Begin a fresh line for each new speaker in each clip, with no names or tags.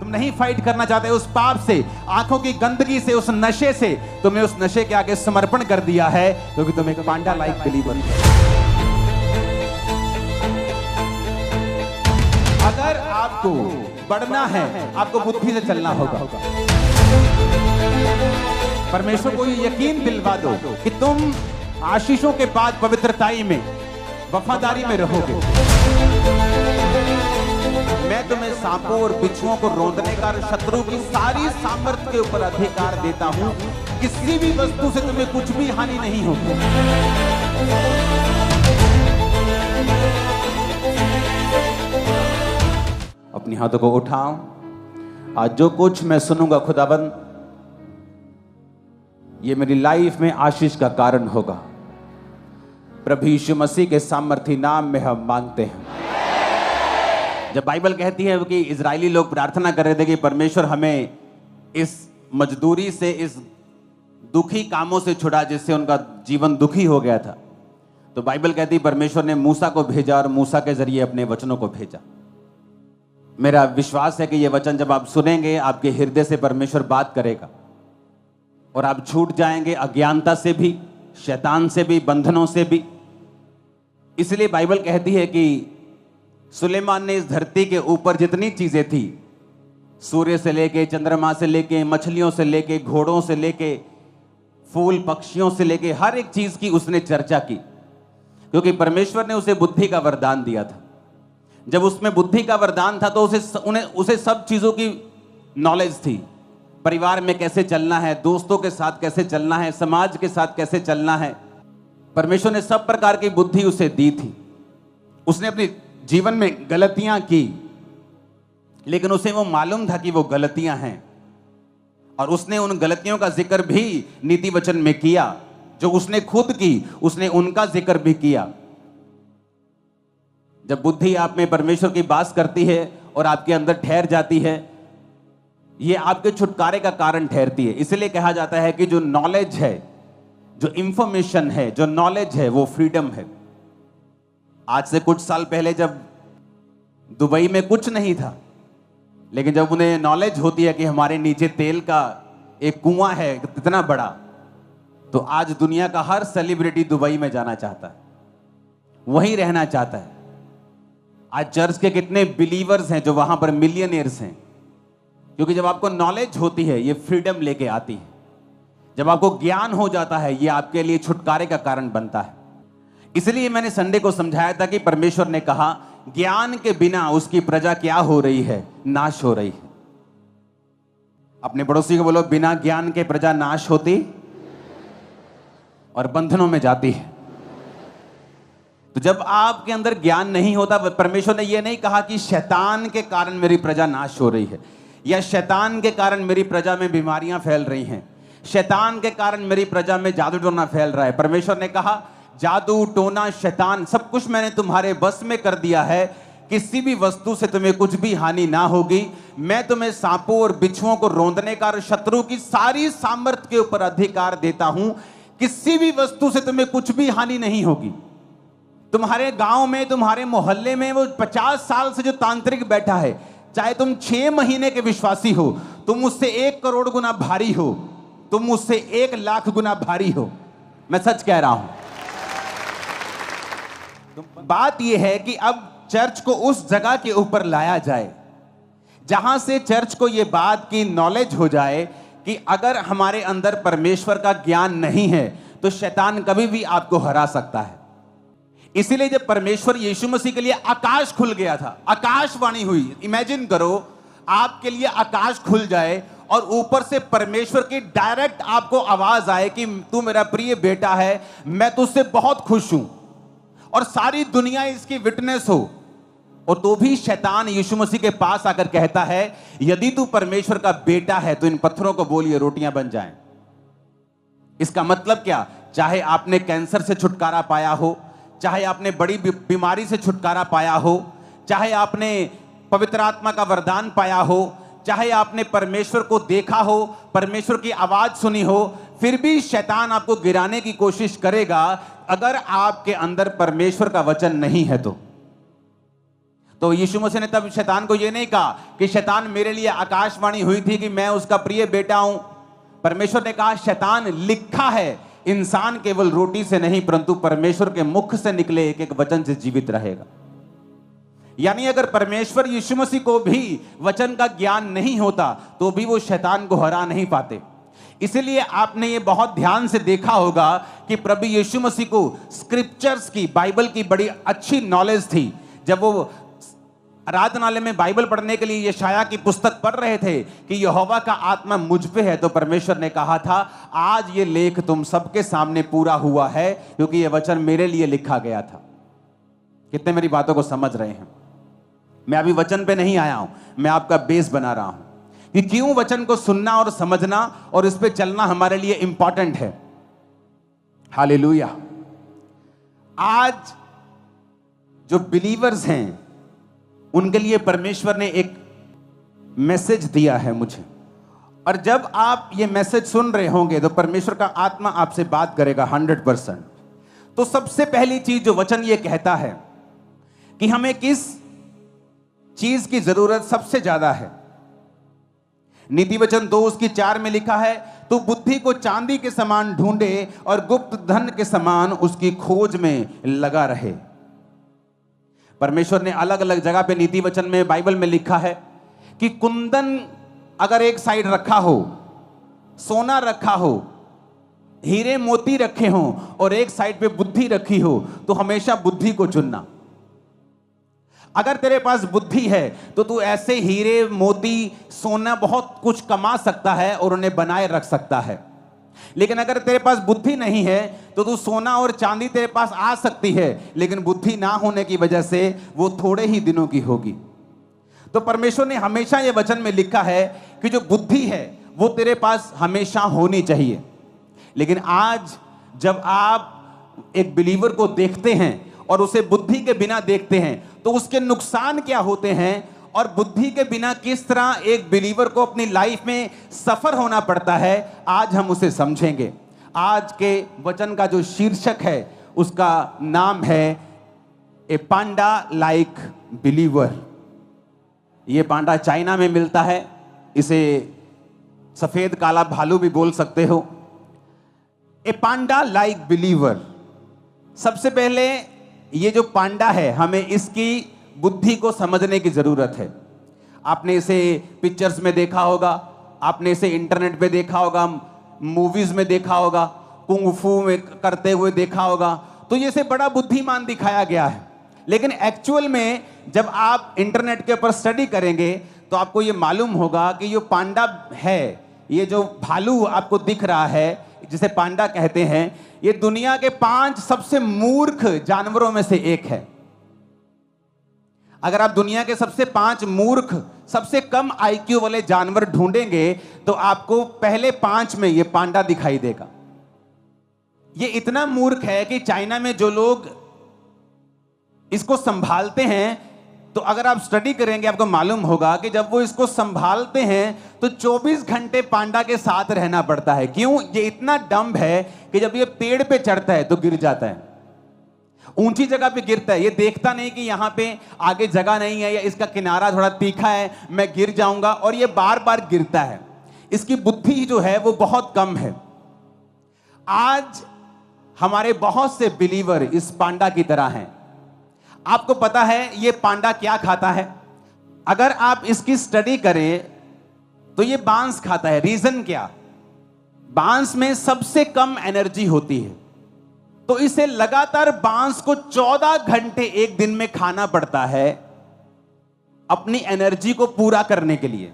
तुम नहीं फाइट करना चाहते उस पाप से, आंखों की गंदगी से, उस नशे से। तुमने उस नशे के आगे समर्पण कर दिया है क्योंकि तुम एक पांडा लाइक बिलीवर हो। अगर आपको बढ़ना है, आपको बुद्धि से चलना होगा। परमेश्वर को ये यकीन दिलवा दो कि तुम आशीषों के बाद पवित्रताई में, वफादारी में रहोगे। मैं तुम्हें सांपों और बिच्छुओं को रौंदने का, शत्रु की सारी सामर्थ्य के ऊपर अधिकार देता हूं। किसी भी वस्तु से तुम्हें कुछ भी हानि नहीं होगी। अपनी हाथों को उठाओ। आज जो कुछ मैं सुनूंगा खुदाबंद, ये मेरी लाइफ में आशीष का कारण होगा। प्रभु यीशु मसीह के सामर्थी नाम में हम मांगते हैं। जब बाइबल कहती है कि इजरायली लोग प्रार्थना कर रहे थे कि परमेश्वर हमें इस मजदूरी से, इस दुखी कामों से छुड़ा जिससे उनका जीवन दुखी हो गया था, तो बाइबल कहती है परमेश्वर ने मूसा को भेजा और मूसा के जरिए अपने वचनों को भेजा। मेरा विश्वास है कि ये वचन जब आप सुनेंगे, आपके हृदय से परमेश्वर बात करेगा और आप छूट जाएंगे अज्ञानता से भी, शैतान से भी, बंधनों से भी। इसलिए बाइबल कहती है कि सुलेमान ने इस धरती के ऊपर जितनी चीजें थी, सूर्य से लेके, चंद्रमा से लेके, मछलियों से लेके, घोड़ों से लेके, फूल पक्षियों से लेके, हर एक चीज की उसने चर्चा की, क्योंकि परमेश्वर ने उसे बुद्धि का वरदान दिया था। जब उसमें बुद्धि का वरदान था तो उसे सब चीजों की नॉलेज थी। परिवार में कैसे चलना है, दोस्तों के साथ कैसे चलना है, समाज के साथ कैसे चलना है, परमेश्वर ने सब प्रकार की बुद्धि उसे दी थी। उसने अपने जीवन में गलतियां की, लेकिन उसे वो मालूम था कि वो गलतियां हैं, और उसने उन गलतियों का जिक्र भी नीति वचन में किया। जो उसने खुद की, उसने उनका जिक्र भी किया। जब बुद्धि आप में परमेश्वर की बात करती है और आपके अंदर ठहर जाती है, ये आपके छुटकारे का कारण ठहरती है। इसलिए कहा जाता है कि जो नॉलेज है, जो इंफॉर्मेशन है, जो नॉलेज है, वो फ्रीडम है। आज से कुछ साल पहले जब दुबई में कुछ नहीं था, लेकिन जब उन्हें नॉलेज होती है कि हमारे नीचे तेल का एक कुआं है इतना बड़ा, तो आज दुनिया का हर सेलिब्रिटी दुबई में जाना चाहता है, वहीं रहना चाहता है। आज चर्च के कितने बिलीवर्स हैं जो वहां पर मिलियनियर्स हैं, क्योंकि जब आपको नॉलेज होती है, ये फ्रीडम लेके आती है। जब आपको ज्ञान हो जाता है, ये आपके लिए छुटकारे का कारण बनता है। इसलिए मैंने संडे को समझाया था कि परमेश्वर ने कहा ज्ञान के बिना उसकी प्रजा क्या हो रही है, नाश हो रही है। अपने पड़ोसी को बोलो, बिना ज्ञान के प्रजा नाश होती और बंधनों में जाती है। तो जब आपके अंदर ज्ञान नहीं होता, परमेश्वर ने यह नहीं कहा कि शैतान के कारण मेरी प्रजा नाश हो रही है, या शैतान के कारण मेरी प्रजा में बीमारियां फैल रही हैं, शैतान के कारण मेरी प्रजा में जादू टोना फैल रहा है। परमेश्वर ने कहा जादू टोना, शैतान, सब कुछ मैंने तुम्हारे बस में कर दिया है। किसी भी वस्तु से तुम्हें कुछ भी हानि ना होगी। मैं तुम्हें सांपों और बिच्छुओं को रौंदने का और शत्रु की सारी सामर्थ्य के ऊपर अधिकार देता हूं। किसी भी वस्तु से तुम्हें कुछ भी हानि नहीं होगी। तुम्हारे गांव में, तुम्हारे मोहल्ले में वो 50 साल से जो तांत्रिक बैठा है, चाहे तुम 6 महीने के विश्वासी हो, तुम उससे 1 करोड़ गुना भारी हो, तुम उससे 1 लाख गुना भारी हो। मैं सच कह रहा हूं। बात यह है कि अब चर्च को उस जगह के ऊपर लाया जाए जहां से चर्च को यह बात की नॉलेज हो जाए कि अगर हमारे अंदर परमेश्वर का ज्ञान नहीं है तो शैतान कभी भी आपको हरा सकता है। इसीलिए जब परमेश्वर यीशु मसीह के लिए आकाश खुल गया था, आकाशवाणी हुई। इमेजिन करो आपके लिए आकाश खुल जाए और ऊपर से परमेश्वर की डायरेक्ट आपको आवाज आए कि तू मेरा प्रिय बेटा है, मैं तुझसे बहुत खुश हूं, और सारी दुनिया इसकी विटनेस हो। और तो भी शैतान यीशु मसीह के पास आकर कहता है यदि तू परमेश्वर का बेटा है तो इन पत्थरों को बोल ये रोटियां बन जाएं। इसका मतलब क्या? चाहे आपने कैंसर से छुटकारा पाया हो, चाहे आपने बड़ी बीमारी से छुटकारा पाया हो, चाहे आपने पवित्र आत्मा का वरदान पाया हो, चाहे आपने परमेश्वर को देखा हो, परमेश्वर की आवाज सुनी हो, फिर भी शैतान आपको गिराने की कोशिश करेगा अगर आपके अंदर परमेश्वर का वचन नहीं है तो तो यीशु मसीह ने तब शैतान को यह नहीं कहा कि शैतान मेरे लिए आकाशवाणी हुई थी कि मैं उसका प्रिय बेटा हूं। परमेश्वर ने कहा शैतान लिखा है इंसान केवल रोटी से नहीं परंतु परमेश्वर के मुख से निकले एक एक वचन से जीवित रहेगा। यानी अगर परमेश्वर यीशु मसीह को भी वचन का ज्ञान नहीं होता तो भी वो शैतान को हरा नहीं पाते। इसलिए आपने ये बहुत ध्यान से देखा होगा कि प्रभु यीशु मसीह को स्क्रिप्चर्स की, बाइबल की बड़ी अच्छी नॉलेज थी। जब वो आराधनालय में बाइबल पढ़ने के लिए यशाया की पुस्तक पढ़ रहे थे कि यहोवा का आत्मा मुझ पे है, तो परमेश्वर ने कहा था आज ये लेख तुम सबके सामने पूरा हुआ है क्योंकि ये वचन मेरे लिए लिखा गया था। कितने मेरी बातों को समझ रहे हैं? मैं अभी वचन पे नहीं आया हूं, मैं आपका बेस बना रहा हूं कि क्यों वचन को सुनना और समझना और इस पे चलना हमारे लिए इंपॉर्टेंट है। हालेलुया। आज जो बिलीवर्स हैं उनके लिए परमेश्वर ने एक मैसेज दिया है मुझे, और जब आप ये मैसेज सुन रहे होंगे तो परमेश्वर का आत्मा आपसे बात करेगा 100%। तो सबसे पहली चीज जो वचन ये कहता है कि हमें किस चीज की जरूरत सबसे ज्यादा है। नीति वचन 2:4 में लिखा है, तू बुद्धि को चांदी के समान ढूंढे और गुप्त धन के समान उसकी खोज में लगा रहे। परमेश्वर ने अलग अलग जगह पे नीति वचन में, बाइबल में लिखा है कि कुंदन अगर एक साइड रखा हो, सोना रखा हो, हीरे मोती रखे हो और एक साइड पे बुद्धि रखी हो, तो हमेशा बुद्धि को चुनना। अगर तेरे पास बुद्धि है तो तू ऐसे हीरे मोती सोना बहुत कुछ कमा सकता है और उन्हें बनाए रख सकता है। लेकिन अगर तेरे पास बुद्धि नहीं है तो तू सोना और चांदी तेरे पास आ सकती है, लेकिन बुद्धि ना होने की वजह से वो थोड़े ही दिनों की होगी। तो परमेश्वर ने हमेशा ये वचन में लिखा है कि जो बुद्धि है वो तेरे पास हमेशा होनी चाहिए। लेकिन आज जब आप एक बिलीवर को देखते हैं और उसे बुद्धि के बिना देखते हैं तो उसके नुकसान क्या होते हैं और बुद्धि के बिना किस तरह एक बिलीवर को अपनी लाइफ में सफर होना पड़ता है, आज हम उसे समझेंगे। आज के वचन का जो शीर्षक है उसका नाम है ए पांडा लाइक बिलीवर। ये पांडा चाइना में मिलता है, इसे सफेद काला भालू भी बोल सकते हो। ए पांडा लाइक बिलीवर। सबसे पहले ये जो पांडा है हमें इसकी बुद्धि को समझने की जरूरत है। आपने इसे पिक्चर्स में देखा होगा, आपने इसे इंटरनेट पे देखा होगा, मूवीज में देखा होगा, कुंग फू में करते हुए देखा होगा, तो ये से बड़ा बुद्धिमान दिखाया गया है। लेकिन एक्चुअल में जब आप इंटरनेट के ऊपर स्टडी करेंगे तो आपको ये मालूम होगा कि ये पांडा है, ये जो भालू आपको दिख रहा है जिसे पांडा कहते हैं, ये दुनिया के 5 सबसे मूर्ख जानवरों में से एक है। अगर आप दुनिया के सबसे 5 मूर्ख, सबसे कम आईक्यू वाले जानवर ढूंढेंगे तो आपको पहले 5 में ये पांडा दिखाई देगा। ये इतना मूर्ख है कि चाइना में जो लोग इसको संभालते हैं, तो अगर आप स्टडी करेंगे आपको मालूम होगा कि जब वो इसको संभालते हैं तो 24 घंटे पांडा के साथ रहना पड़ता है। क्यों? ये इतना डम्ब है कि जब ये पेड़ पे चढ़ता है तो गिर जाता है, ऊंची जगह पे गिरता है। ये देखता नहीं कि यहां पे आगे जगह नहीं है या इसका किनारा थोड़ा तीखा है, मैं गिर जाऊंगा, और ये बार बार गिरता है। इसकी बुद्धि जो है वो बहुत कम है। आज हमारे बहुत से बिलीवर इस पांडा की तरह हैं। आपको पता है ये पांडा क्या खाता है? अगर आप इसकी स्टडी करें तो ये बांस खाता है। रीजन क्या? बांस में सबसे कम एनर्जी होती है, तो इसे लगातार बांस को 14 घंटे एक दिन में खाना पड़ता है अपनी एनर्जी को पूरा करने के लिए।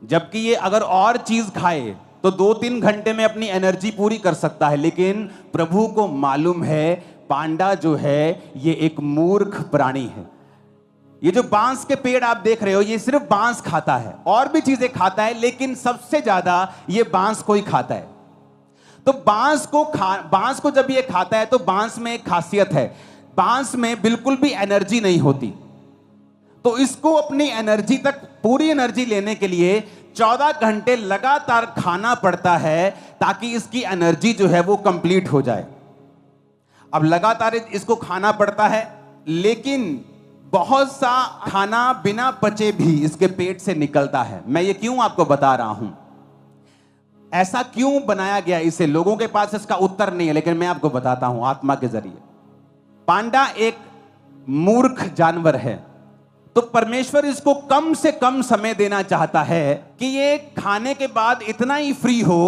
जबकि ये अगर और चीज खाए तो 2-3 घंटे में अपनी एनर्जी पूरी कर सकता है। लेकिन प्रभु को मालूम है पांडा जो है ये एक मूर्ख प्राणी है। ये जो बांस के पेड़ आप देख रहे हो ये सिर्फ बांस खाता है, और भी चीजें खाता है, लेकिन सबसे ज्यादा ये बांस को ही खाता है। तो बांस को जब ये खाता है तो बांस में एक खासियत है, बांस में बिल्कुल भी एनर्जी नहीं होती। तो इसको अपनी एनर्जी तक, पूरी एनर्जी लेने के लिए 14 घंटे लगातार खाना पड़ता है ताकि इसकी एनर्जी जो है वो कंप्लीट हो जाए। अब लगातार इसको खाना पड़ता है, लेकिन बहुत सा खाना बिना पचे भी इसके पेट से निकलता है। मैं ये क्यों आपको बता रहा हूं, ऐसा क्यों बनाया गया इसे, लोगों के पास इसका उत्तर नहीं है, लेकिन मैं आपको बताता हूं आत्मा के जरिए। पांडा एक मूर्ख जानवर है, तो परमेश्वर इसको कम से कम समय देना चाहता है कि ये खाने के बाद इतना ही फ्री हो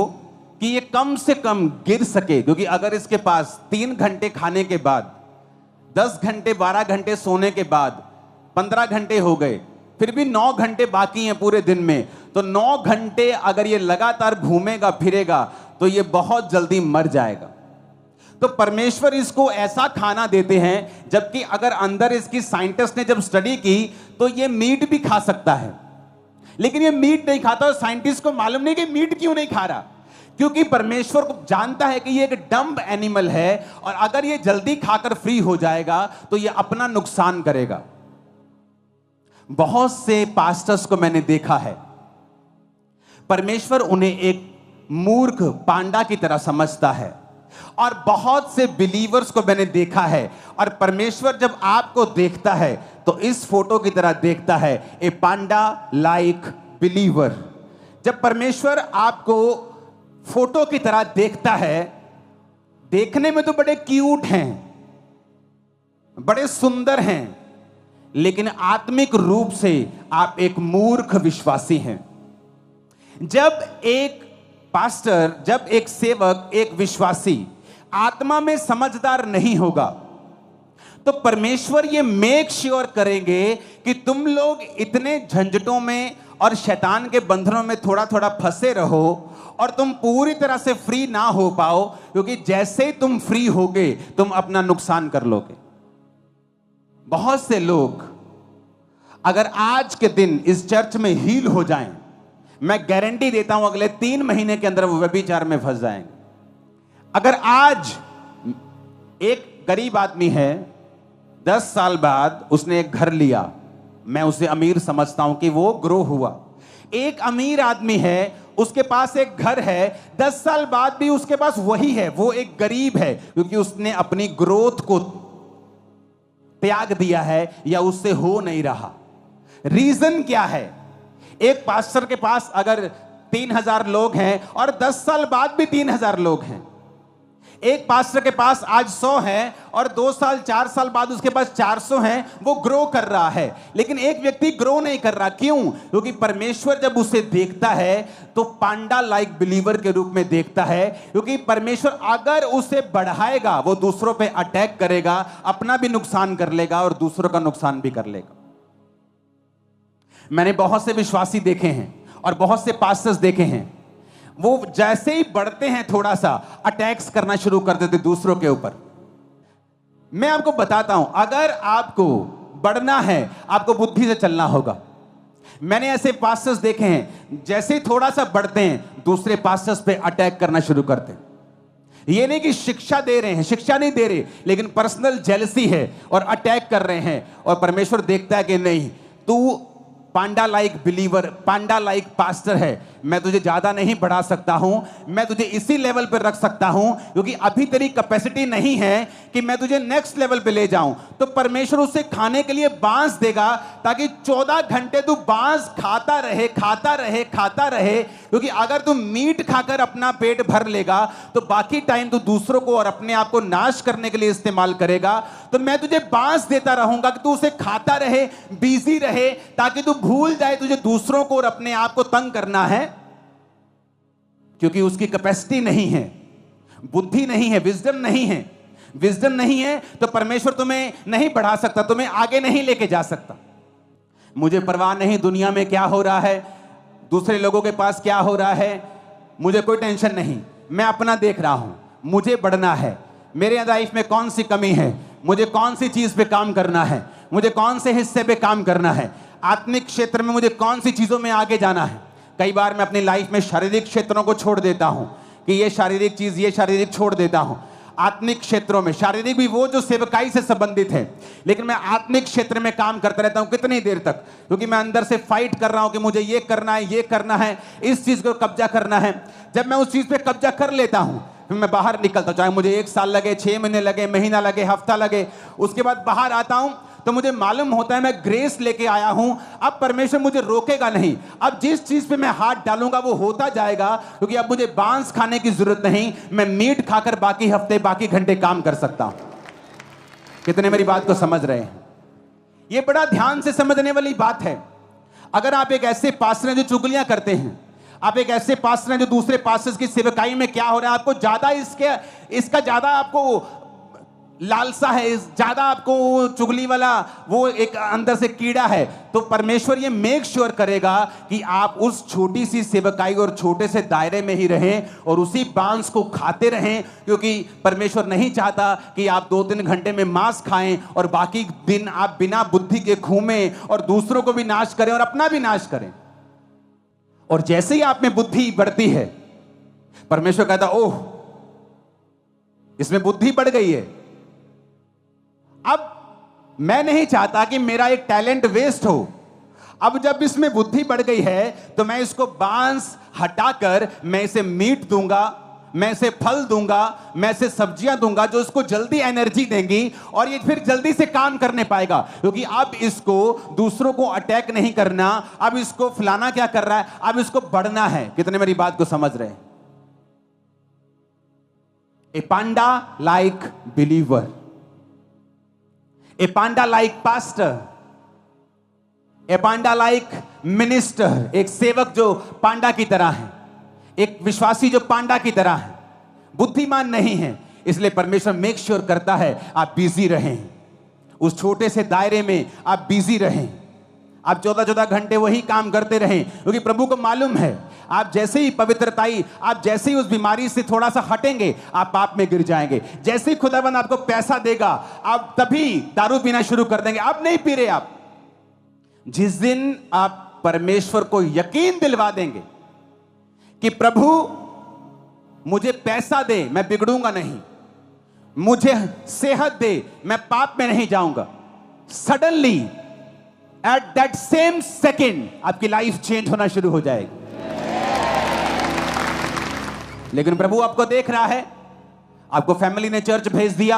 कि ये कम से कम गिर सके। क्योंकि अगर इसके पास 3 घंटे खाने के बाद, 10 घंटे 12 घंटे सोने के बाद 15 घंटे हो गए, फिर भी 9 घंटे बाकी हैं पूरे दिन में, तो 9 घंटे अगर ये लगातार घूमेगा फिरेगा तो ये बहुत जल्दी मर जाएगा। तो परमेश्वर इसको ऐसा खाना देते हैं, जबकि अगर अंदर इसकी साइंटिस्ट ने जब स्टडी की तो ये मीट भी खा सकता है, लेकिन ये मीट नहीं खाता। और साइंटिस्ट को मालूम नहीं कि मीट क्यों नहीं खा रहा, क्योंकि परमेश्वर को जानता है कि ये एक डम्ब एनिमल है और अगर ये जल्दी खाकर फ्री हो जाएगा तो ये अपना नुकसान करेगा। बहुत से पास्टर्स को मैंने देखा है, परमेश्वर उन्हें एक मूर्ख पांडा की तरह समझता है, और बहुत से बिलीवर्स को मैंने देखा है, और परमेश्वर जब आपको देखता है तो इस फोटो की तरह देखता है, ए पांडा लाइक बिलीवर। जब परमेश्वर आपको फोटो की तरह देखता है, देखने में तो बड़े क्यूट हैं, बड़े सुंदर हैं, लेकिन आत्मिक रूप से आप एक मूर्ख विश्वासी हैं। जब एक पास्टर, जब एक सेवक, एक विश्वासी आत्मा में समझदार नहीं होगा तो परमेश्वर ये मेक श्योर करेंगे कि तुम लोग इतने झंझटों में और शैतान के बंधनों में थोड़ा थोड़ा फंसे रहो और तुम पूरी तरह से फ्री ना हो पाओ, क्योंकि जैसे ही तुम फ्री होगे तुम अपना नुकसान कर लोगे। बहुत से लोग अगर आज के दिन इस चर्च में हील हो जाएं, मैं गारंटी देता हूं अगले 3 महीने के अंदर वो व्यभिचार में फंस जाएंगे। अगर आज एक गरीब आदमी है, 10 साल बाद उसने एक घर लिया, मैं उसे अमीर समझता हूं कि वो ग्रो हुआ। एक अमीर आदमी है, उसके पास एक घर है, 10 साल बाद भी उसके पास वही है, वो एक गरीब है, क्योंकि उसने अपनी ग्रोथ को त्याग दिया है या उससे हो नहीं रहा। रीजन क्या है? एक पास्टर के पास अगर 3000 लोग हैं और 10 साल बाद भी 3000 लोग हैं, एक पास्टर के पास आज 100 है और 2 साल 4 साल बाद उसके पास 400 हैं, वो ग्रो कर रहा है। लेकिन एक व्यक्ति ग्रो नहीं कर रहा, क्यों? क्योंकि परमेश्वर जब उसे देखता है तो पांडा लाइक बिलीवर के रूप में देखता है, क्योंकि परमेश्वर अगर उसे बढ़ाएगा वो दूसरों पे अटैक करेगा, अपना भी नुकसान कर लेगा और दूसरों का नुकसान भी कर लेगा। मैंने बहुत से विश्वासी देखे हैं और बहुत से पास्टर्स देखे हैं, वो जैसे ही बढ़ते हैं थोड़ा सा अटैक्स करना शुरू कर देते दूसरों के ऊपर। मैं आपको बताता हूं, अगर आपको बढ़ना है आपको बुद्धि से चलना होगा। मैंने ऐसे पास्टर्स देखे हैं, जैसे ही थोड़ा सा बढ़ते हैं दूसरे पास्टर्स पे अटैक करना शुरू करते हैं। ये नहीं कि शिक्षा दे रहे हैं, शिक्षा नहीं दे रहे, लेकिन पर्सनल जेलसी है और अटैक कर रहे हैं। और परमेश्वर देखता है कि नहीं, तू पांडा लाइक बिलीवर, पांडा लाइक पास्टर है, मैं तुझे ज्यादा नहीं बढ़ा सकता हूं, मैं तुझे इसी लेवल पर रख सकता हूं, क्योंकि अभी तेरी कैपेसिटी नहीं है कि मैं तुझे नेक्स्ट लेवल पे ले जाऊं। तो परमेश्वर उसे खाने के लिए बांस देगा, ताकि 14 घंटे तू बांस खाता रहे, खाता रहे, खाता रहे। क्योंकि अगर तू मीट खाकर अपना पेट भर लेगा तो बाकी टाइम तू दूसरों को और अपने आप को नाश करने के लिए इस्तेमाल करेगा। तो मैं तुझे बांस देता रहूंगा कि तू उसे खाता रहे, बिजी रहे, ताकि तू भूल जाए तुझे दूसरों को और अपने आप को तंग करना है, क्योंकि उसकी कैपेसिटी नहीं है, बुद्धि नहीं है, विजडम नहीं है। विजडम नहीं है तो परमेश्वर तुम्हें नहीं बढ़ा सकता, तुम्हें आगे नहीं लेके जा सकता। मुझे परवाह नहीं दुनिया में क्या हो रहा है, दूसरे लोगों के पास क्या हो रहा है, मुझे कोई टेंशन नहीं। मैं अपना देख रहा हूं, मुझे बढ़ना है, मेरे लाइफ में कौन सी कमी है, मुझे कौन सी चीज पे काम करना है, मुझे कौन से हिस्से पे काम करना है, आत्मिक क्षेत्र में मुझे कौन सी चीजों में आगे जाना है। कई बार मैं अपनी लाइफ में शारीरिक क्षेत्रों को छोड़ देता हूं कि ये शारीरिक चीज, ये शारीरिक छोड़ देता हूं। आत्मिक क्षेत्रों में, शारीरिक भी वो जो सेवकाई से संबंधित है, लेकिन मैं आत्मिक क्षेत्र में काम करता रहता हूं। कितनी देर तक? क्योंकि मैं अंदर से फाइट कर रहा हूं कि मुझे ये करना है, ये करना है, इस चीज को कब्जा करना है। जब मैं उस चीज पे कब्जा कर लेता हूं फिर मैं बाहर निकलता हूं, चाहे मुझे 1 साल लगे, 6 महीने लगे, महीना लगे, हफ्ता लगे, उसके बाद बाहर आता हूं तो मुझे मालूम होता है मैं ग्रेस लेके आया हूं, अब परमेश्वर मुझे रोकेगा नहीं। अब जिस चीज पे मैं हाथ डालूंगा वो होता जाएगा, क्योंकि अब मुझे बांस खाने की जरूरत नहीं, मैं मीट खाकर बाकी हफ्ते बाकी घंटे काम कर सकता हूं। कितने मेरी बात को समझ रहे हैं? ये बड़ा ध्यान से समझने वाली बात है। अगर आप एक ऐसे पास्टर हैं जो चुगलियां करते हैं, आप एक ऐसे पास्टर हैं जो दूसरे पास्टर्स की सेवकाई में क्या हो रहा है आपको ज्यादा इसका ज्यादा आपको लालसा है, ज्यादा आपको चुगली वाला वो एक अंदर से कीड़ा है, तो परमेश्वर ये मेक श्योर करेगा कि आप उस छोटी सी सेवकाई और छोटे से दायरे में ही रहें और उसी बांस को खाते रहें, क्योंकि परमेश्वर नहीं चाहता कि आप 2-3 घंटे में मांस खाएं और बाकी दिन आप बिना बुद्धि के घूमें और दूसरों को भी नाश करें और अपना भी नाश करें। और जैसे ही आप में बुद्धि बढ़ती है, परमेश्वर कहता ओह इसमें बुद्धि बढ़ गई है, अब मैं नहीं चाहता कि मेरा एक टैलेंट वेस्ट हो। अब जब इसमें बुद्धि बढ़ गई है तो मैं इसको बांस हटाकर मैं इसे मीट दूंगा, मैं इसे फल दूंगा, मैं इसे सब्जियां दूंगा जो इसको जल्दी एनर्जी देंगी और ये फिर जल्दी से काम करने पाएगा, क्योंकि अब इसको दूसरों को अटैक नहीं करना, अब इसको फलाना क्या कर रहा है, अब इसको बढ़ना है। कितने मेरी बात को समझ रहे हैं? ए पांडा लाइक बिलीवर, ए पांडा लाइक पास्टर, ए पांडा लाइक मिनिस्टर, एक सेवक जो पांडा की तरह है, एक विश्वासी जो पांडा की तरह है, बुद्धिमान नहीं है। इसलिए परमेश्वर मेक श्योर करता है आप बिजी रहें, उस छोटे से दायरे में आप बिजी रहें, आप 14-14 घंटे वही काम करते रहें, क्योंकि प्रभु को मालूम है आप जैसे ही पवित्रताई, आप जैसे ही उस बीमारी से थोड़ा सा हटेंगे आप पाप में गिर जाएंगे। जैसे ही खुदाबंद आपको पैसा देगा आप तभी दारू पीना शुरू कर देंगे, आप नहीं पी रहे। आप जिस दिन आप परमेश्वर को यकीन दिलवा देंगे कि प्रभु मुझे पैसा दे मैं बिगड़ूंगा नहीं, मुझे सेहत दे मैं पाप में नहीं जाऊंगा, suddenly at that same second आपकी लाइफ चेंज होना शुरू हो जाएगी। लेकिन प्रभु आपको देख रहा है, आपको फैमिली ने चर्च भेज दिया,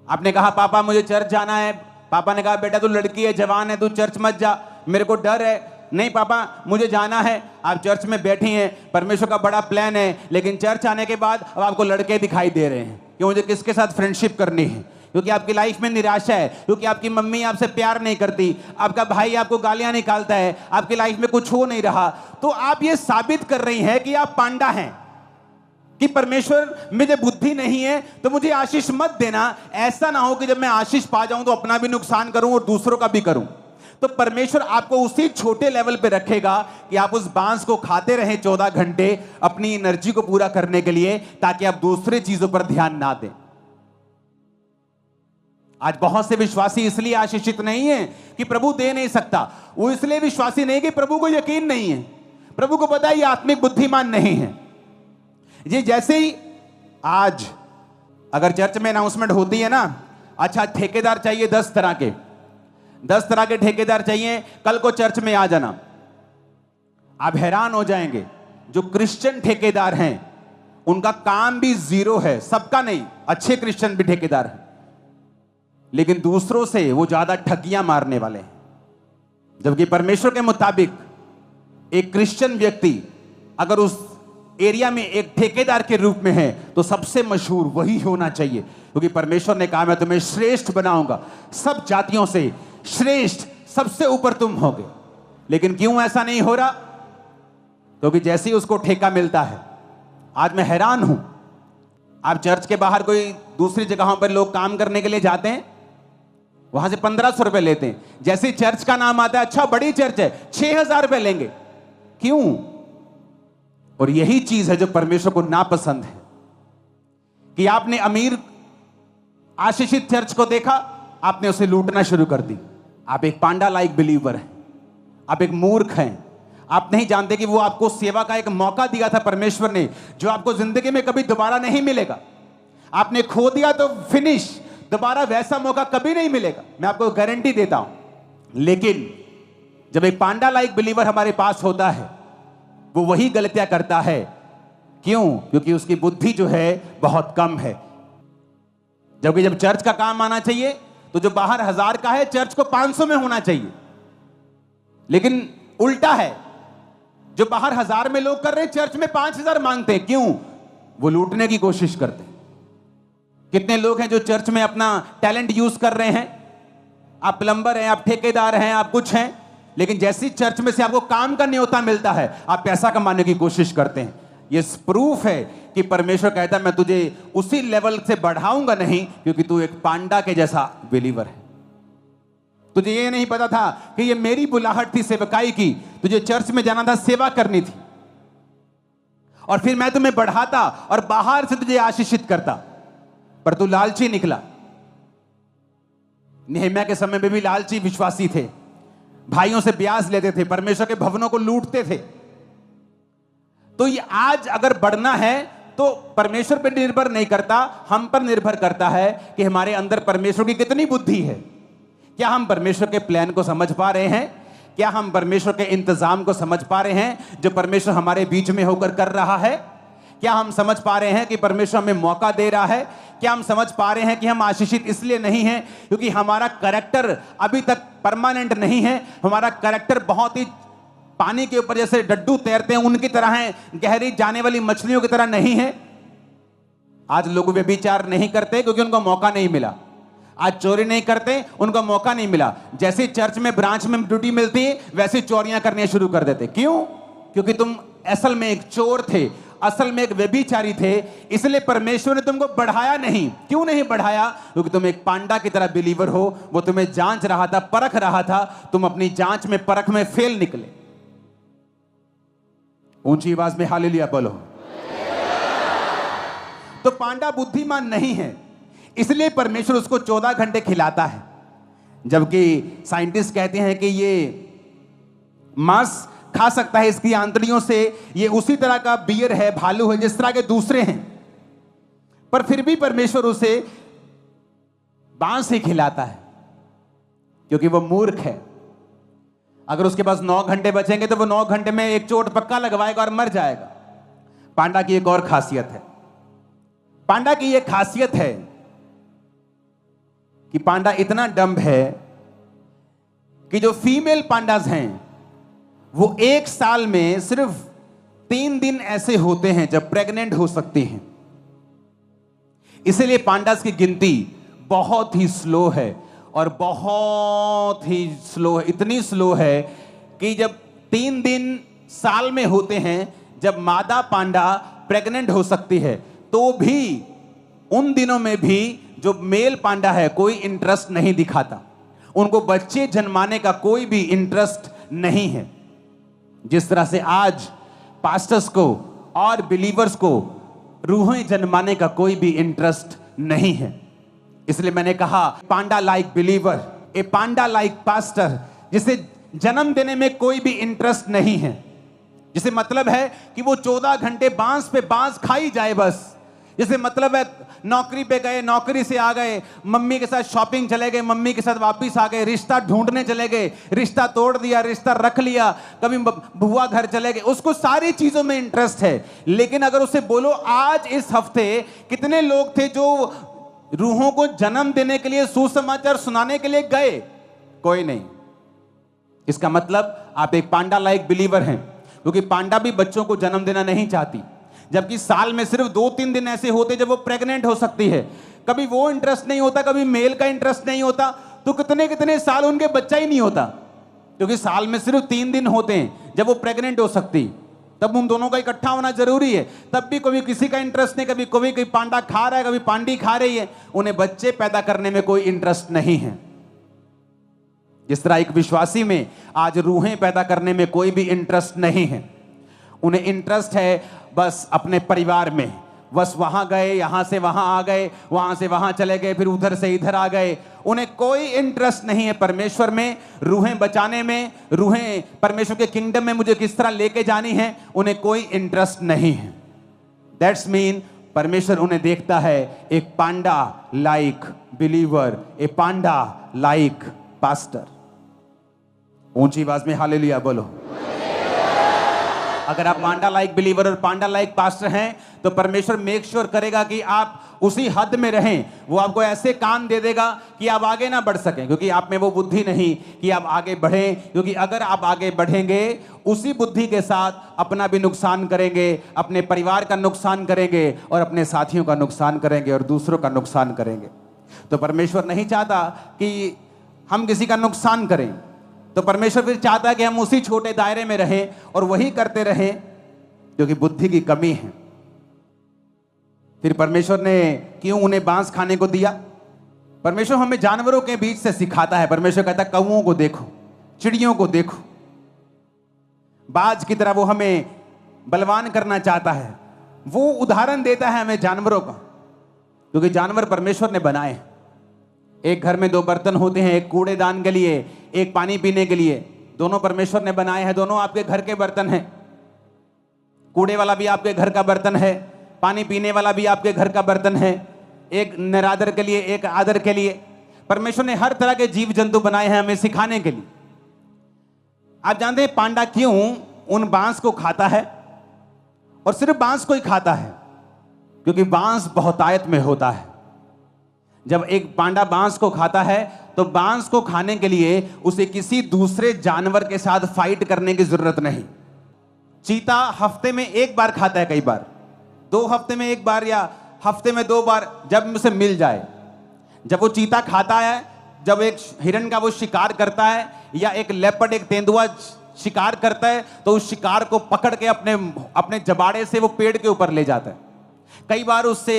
आपने कहा पापा मुझे चर्च जाना है, पापा ने कहा बेटा तू लड़की है, जवान है, तू चर्च मत जा, मेरे को डर है। नहीं पापा मुझे जाना है। आप चर्च में बैठी हैं, परमेश्वर का बड़ा प्लान है, लेकिन चर्च आने के बाद अब आपको लड़के दिखाई दे रहे हैं कि मुझे किसके साथ फ्रेंडशिप करनी है, क्योंकि आपकी लाइफ में निराशा है, क्योंकि आपकी मम्मी आपसे प्यार नहीं करती, आपका भाई आपको गालियां निकालता है, आपकी लाइफ में कुछ हो नहीं रहा। तो आप ये साबित कर रही हैं कि आप पांडा हैं, कि परमेश्वर मुझे बुद्धि नहीं है तो मुझे आशीष मत देना। ऐसा ना हो कि जब मैं आशीष पा जाऊं तो अपना भी नुकसान करूं और दूसरों का भी करूं। तो परमेश्वर आपको उसी छोटे लेवल पे रखेगा कि आप उस बांस को खाते रहें 14 घंटे अपनी एनर्जी को पूरा करने के लिए, ताकि आप दूसरे चीजों पर ध्यान ना दें। आज बहुत से विश्वासी इसलिए आशीषित नहीं है कि प्रभु दे नहीं सकता, वो इसलिए विश्वासी नहीं कि प्रभु को यकीन नहीं है, प्रभु को पता है ये आत्मिक बुद्धिमान नहीं है। ये जैसे ही आज अगर चर्च में अनाउंसमेंट होती है ना, अच्छा ठेकेदार चाहिए 10 तरह के ठेकेदार चाहिए, कल को चर्च में आ जाना, आप हैरान हो जाएंगे। जो क्रिश्चियन ठेकेदार हैं उनका काम भी जीरो है, सबका नहीं, अच्छे क्रिश्चियन भी ठेकेदार हैं, लेकिन दूसरों से वो ज्यादा ठगियां मारने वाले हैं। जबकि परमेश्वर के मुताबिक एक क्रिश्चियन व्यक्ति अगर उस एरिया में एक ठेकेदार के रूप में है तो सबसे मशहूर वही होना चाहिए, क्योंकि परमेश्वर ने कहा मैं तुम्हें श्रेष्ठ बनाऊंगा, सब जातियों से श्रेष्ठ, सबसे ऊपर तुम होगे। लेकिन क्यों ऐसा नहीं हो रहा? क्योंकि जैसे ही उसको ठेका मिलता है, आज मैं हैरान हूं, आप चर्च के बाहर कोई दूसरी जगहों पर लोग काम करने के लिए जाते हैं, वहां से 1500 रुपए लेते हैं, जैसे ही चर्च का नाम आता है, अच्छा बड़ी चर्च है, 6000 रुपए लेंगे। क्यों? और यही चीज है जो परमेश्वर को नापसंद है, कि आपने अमीर आशीषित चर्च को देखा, आपने उसे लूटना शुरू कर दी। आप एक पांडा लाइक बिलीवर हैं, आप एक मूर्ख हैं, आप नहीं जानते कि वो आपको सेवा का एक मौका दिया था परमेश्वर ने, जो आपको जिंदगी में कभी दोबारा नहीं मिलेगा। आपने खो दिया तो फिनिश, दोबारा वैसा मौका कभी नहीं मिलेगा, मैं आपको गारंटी देता हूं। लेकिन जब एक पांडा लाइक बिलीवर हमारे पास होता है, वो वही गलतियां करता है। क्यों? क्योंकि उसकी बुद्धि जो है बहुत कम है। जबकि जब चर्च का काम आना चाहिए तो जो बाहर 1000 का है चर्च को 500 में होना चाहिए, लेकिन उल्टा है, जो बाहर 1000 में लोग कर रहे हैं चर्च में 5000 मांगते हैं। क्यों? वो लूटने की कोशिश करते हैं। कितने लोग हैं जो चर्च में अपना टैलेंट यूज कर रहे हैं? आप प्लम्बर हैं, आप ठेकेदार हैं, आप कुछ हैं, लेकिन जैसी चर्च में से आपको काम का न्योता मिलता है आप पैसा कमाने की कोशिश करते हैं। ये प्रूफ है कि परमेश्वर कहता है मैं तुझे उसी लेवल से बढ़ाऊंगा नहीं, क्योंकि तू एक पांडा के जैसा बिलीवर है। तुझे ये नहीं पता था कि ये मेरी बुलाहट थी सेवकाई की, तुझे चर्च में जाना था, सेवा करनी थी, और फिर मैं तुम्हें बढ़ाता और बाहर से तुझे आशीषित करता, पर तू लालची निकला। नेहम्याह के समय में भी लालची विश्वासी थे, भाइयों से ब्याज लेते थे, परमेश्वर के भवनों को लूटते थे। तो ये आज अगर बढ़ना है तो परमेश्वर पर निर्भर नहीं करता, हम पर निर्भर करता है कि हमारे अंदर परमेश्वर की कितनी बुद्धि है। क्या हम परमेश्वर के प्लान को समझ पा रहे हैं? क्या हम परमेश्वर के इंतजाम को समझ पा रहे हैं जो परमेश्वर हमारे बीच में होकर कर रहा है? क्या हम समझ पा रहे हैं कि परमेश्वर हमें मौका दे रहा है? क्या हम समझ पा रहे हैं कि हम आशीषित इसलिए नहीं हैं क्योंकि हमारा कैरेक्टर अभी तक परमानेंट नहीं है? हमारा कैरेक्टर बहुत ही पानी के ऊपर जैसे डड्डू तैरते हैं उनकी तरह है, गहरी जाने वाली मछलियों की तरह नहीं है। आज लोग व्यभिचार नहीं करते क्योंकि उनको मौका नहीं मिला। आज चोरी नहीं करते, उनको मौका नहीं मिला। जैसे चर्च में ब्रांच में ड्यूटी मिलती है वैसे चोरियां करने शुरू कर देते। क्यों? क्योंकि तुम असल में एक चोर थे, असल में एक व्यभिचारी थे, इसलिए परमेश्वर ने तुमको बढ़ाया नहीं। क्यों नहीं बढ़ाया? क्योंकि तुम एक पांडा की तरह बिलीवर हो। वो तुम्हें जांच रहा था, परख रहा था, तुम अपनी जांच में परख में फेल निकले। ऊंची आवाज में हालेलुया बोलो। तो पांडा बुद्धिमान नहीं है, इसलिए परमेश्वर उसको 14 घंटे खिलाता है, जबकि साइंटिस्ट कहते हैं कि ये मांस खा सकता है इसकी आंतड़ियों से, ये उसी तरह का बियर है, भालू है जिस तरह के दूसरे हैं, पर फिर भी परमेश्वर उसे बांस ही खिलाता है क्योंकि वो मूर्ख है। अगर उसके पास 9 घंटे बचेंगे तो वो 9 घंटे में एक चोट पक्का लगवाएगा और मर जाएगा। पांडा की एक और खासियत है, पांडा की एक खासियत है कि पांडा इतना डम्ब है कि जो फीमेल पांडास हैं वो एक साल में सिर्फ 3 दिन ऐसे होते हैं जब प्रेग्नेंट हो सकती हैं। इसलिए पांडास की गिनती बहुत ही स्लो है, और बहुत ही स्लो है, इतनी स्लो है कि जब 3 दिन साल में होते हैं जब मादा पांडा प्रेग्नेंट हो सकती है, तो भी उन दिनों में भी जो मेल पांडा है कोई इंटरेस्ट नहीं दिखाता, उनको बच्चे जन्माने का कोई भी इंटरेस्ट नहीं है। जिस तरह से आज पास्टर्स को और बिलीवर्स को रूहें जन्माने का कोई भी इंटरेस्ट नहीं है। इसलिए मैंने कहा पांडा लाइक बिलीवर, ए पांडा लाइक पास्टर, जिसे जन्म देने में कोई भी इंटरेस्ट नहीं है, जिसे मतलब है कि वो 14 घंटे बांस पे बांस खाई जाए बस। जिसे मतलब है नौकरी पे गए, नौकरी से आ गए, मम्मी के साथ शॉपिंग चले गए, मम्मी के साथ वापस आ गए, रिश्ता ढूंढने चले गए, रिश्ता तोड़ दिया, रिश्ता रख लिया, कभी बुआ घर चले गए, उसको सारी चीजों में इंटरेस्ट है। लेकिन अगर उसे बोलो आज इस हफ्ते कितने लोग थे जो रूहों को जन्म देने के लिए, सुसमाचार सुनाने के लिए गए? कोई नहीं। इसका मतलब आप एक पांडा लाइक बिलीवर हैं, क्योंकि पांडा भी बच्चों को जन्म देना नहीं चाहती, जबकि साल में सिर्फ 2-3 दिन ऐसे होते जब वो प्रेग्नेंट हो सकती है। कभी वो इंटरेस्ट नहीं होता, कभी मेल का इंटरेस्ट नहीं होता, तो कितने कितने साल उनके बच्चा ही नहीं होता, क्योंकि साल में सिर्फ 3 दिन होते हैं जब वो प्रेग्नेंट हो सकती। तब उन दोनों का इकट्ठा होना जरूरी है, तब भी कभी किसी का इंटरेस्ट नहीं, कभी कोई पांडा खा रहा है, कभी पांडी खा रही है, उन्हें बच्चे पैदा करने में कोई इंटरेस्ट नहीं है। जिस तरह एक विश्वासी में आज रूहें पैदा करने में कोई भी इंटरेस्ट नहीं है, उन्हें इंटरेस्ट है बस अपने परिवार में, बस वहां गए, यहां से वहां आ गए, वहां से वहां चले गए, फिर उधर से इधर आ गए, उन्हें कोई इंटरेस्ट नहीं है परमेश्वर में, रूहें बचाने में, रूहें परमेश्वर के किंगडम में मुझे किस तरह लेके जानी है, उन्हें कोई इंटरेस्ट नहीं है। दैट्स मीन परमेश्वर उन्हें देखता है एक पांडा लाइक बिलीवर, ए पांडा लाइक पास्टर। ऊंची आवाज में हालेलुया बोलो। अगर आप पांडा लाइक बिलीवर और पांडा लाइक पास्टर हैं तो परमेश्वर मेक श्योर करेगा कि आप उसी हद में रहें। वो आपको ऐसे कान दे देगा कि आप आगे ना बढ़ सकें, क्योंकि आप में वो बुद्धि नहीं कि आप आगे बढ़ें। क्योंकि अगर आप आगे बढ़ेंगे उसी बुद्धि के साथ अपना भी नुकसान करेंगे, अपने परिवार का नुकसान करेंगे और अपने साथियों का नुकसान करेंगे और दूसरों का नुकसान करेंगे। तो परमेश्वर नहीं चाहता कि हम किसी का नुकसान करें। तो परमेश्वर फिर चाहता है कि हम उसी छोटे दायरे में रहें और वही करते रहें क्योंकि बुद्धि की कमी है। फिर परमेश्वर ने क्यों उन्हें बांस खाने को दिया? परमेश्वर हमें जानवरों के बीच से सिखाता है। परमेश्वर कहता है कौओं को देखो, चिड़ियों को देखो, बाज की तरह वो हमें बलवान करना चाहता है। वो उदाहरण देता है हमें जानवरों का, क्योंकि जानवर परमेश्वर ने बनाए। एक घर में दो बर्तन होते हैं, एक कूड़ेदान के लिए, एक पानी पीने के लिए। दोनों परमेश्वर ने बनाए हैं, दोनों आपके घर के बर्तन हैं। कूड़े वाला भी आपके घर का बर्तन है, पानी पीने वाला भी आपके घर का बर्तन है। एक निरादर के लिए, एक आदर के लिए। परमेश्वर ने हर तरह के जीव जंतु बनाए हैं हमें सिखाने के लिए। आप जानते हैं पांडा क्यों उन बांस को खाता है? और सिर्फ बांस को ही खाता है क्योंकि बांस बहुतायत में होता है। जब एक पांडा बांस को खाता है तो बांस को खाने के लिए उसे किसी दूसरे जानवर के साथ फाइट करने की जरूरत नहीं। चीता हफ्ते में एक बार खाता है, कई बार 2 हफ्ते में एक बार या हफ्ते में 2 बार, जब उसे मिल जाए। जब वो चीता खाता है, जब एक हिरन का वो शिकार करता है या एक लेपर्ड, एक तेंदुआ शिकार करता है, तो उस शिकार को पकड़ के अपने जबाड़े से वो पेड़ के ऊपर ले जाता है। कई बार उससे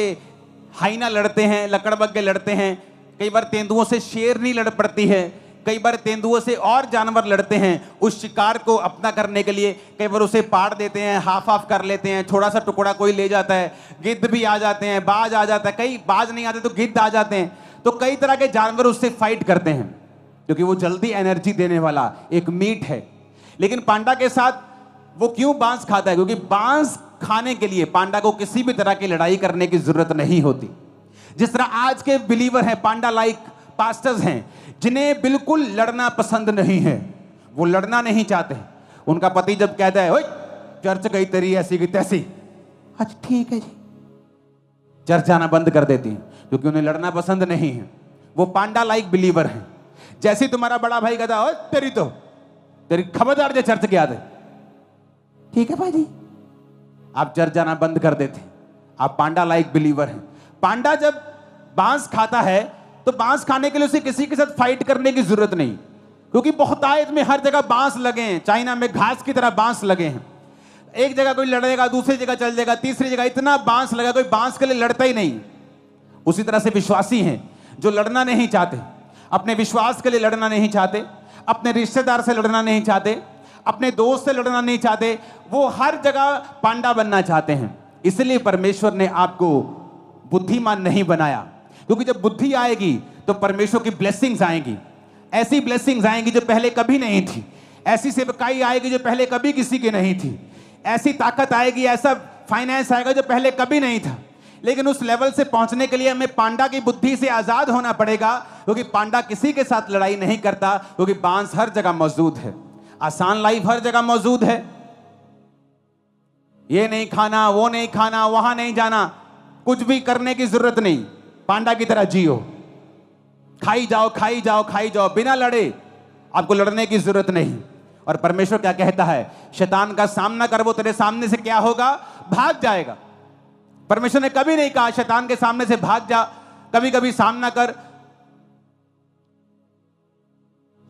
हाइना लड़ते हैं, लकड़बग्गे लड़ते हैं। कई बार तेंदुओं से शेरनी लड़ पड़ती है। कई बार तेंदुओं से और जानवर लड़ते हैं उस शिकार को अपना करने के लिए। कई बार उसे पाड़ देते हैं, हाफ हाफ कर लेते हैं, थोड़ा सा टुकड़ा कोई ले जाता है। गिद्ध भी आ जाते हैं, बाज आ जाता है, कई बाज नहीं आते तो गिद्ध आ जाते हैं। तो कई तरह के जानवर उससे फाइट करते हैं क्योंकि वो जल्दी एनर्जी देने वाला एक मीट है। लेकिन पांडा के साथ वो क्यों बांस खाता है? क्योंकि बांस खाने के लिए पांडा को किसी भी तरह की लड़ाई करने की जरूरत नहीं होती। जिस तरह आज के बिलीवर हैं, पांडा लाइक पास्टर्स हैं, जिन्हें बिल्कुल लड़ना पसंद नहीं है। वो लड़ना नहीं चाहते। उनका पति जब कहता है ओए चर्च गई तेरी ऐसी की तैसी, अच्छा ठीक है जी, चर्च जाना बंद कर देती हैं क्योंकि उन्हें लड़ना पसंद नहीं है। वो पांडा लाइक बिलीवर हैं। जैसे तुम्हारा बड़ा भाई कहता है तेरी खबरदार जो चर्च गया थे, ठीक है भाई जी, आप चर्च जाना बंद कर देते। आप पांडा लाइक बिलीवर हैं। पांडा जब बांस खाता है तो बांस खाने के लिए उसे किसी के साथ फाइट करने की जरूरत नहीं, क्योंकि बहुतायत में हर जगह बांस लगे हैं। चाइना में घास की तरह बांस लगे हैं। एक जगह कोई लड़ेगा, दूसरी जगह चल जाएगा, तीसरी जगह इतना बांस लगा, कोई बांस के लिए लड़ता ही नहीं। उसी तरह से विश्वासी हैं जो लड़ना नहीं चाहते, अपने विश्वास के लिए लड़ना नहीं चाहते, अपने रिश्तेदार से लड़ना नहीं चाहते, अपने दोस्त से लड़ना नहीं चाहते। वो हर जगह पांडा बनना चाहते हैं। इसलिए परमेश्वर ने आपको बुद्धिमान नहीं बनाया, क्योंकि जब बुद्धि आएगी तो परमेश्वर की ब्लेसिंग्स आएंगी। ऐसी ब्लेसिंग्स आएंगी जो पहले कभी नहीं थी। ऐसी सेवकाई आएगी जो पहले कभी किसी की नहीं थी। ऐसी ताकत आएगी, ऐसा फाइनेंस आएगा जो पहले कभी नहीं था। लेकिन उस लेवल से पहुंचने के लिए हमें पांडा की बुद्धि से आजाद होना पड़ेगा, क्योंकि पांडा किसी के साथ लड़ाई नहीं करता, क्योंकि बांस हर जगह मौजूद है। आसान लाइफ हर जगह मौजूद है। ये नहीं खाना, वो नहीं खाना, वहां नहीं जाना, कुछ भी करने की जरूरत नहीं। पांडा की तरह जियो, खाई जाओ खाई जाओ खाई जाओ, बिना लड़े। आपको लड़ने की जरूरत नहीं। और परमेश्वर क्या कहता है? शैतान का सामना कर, वो तेरे सामने से क्या होगा? भाग जाएगा। परमेश्वर ने कभी नहीं कहा शैतान के सामने से भाग जा, कभी कभी सामना कर।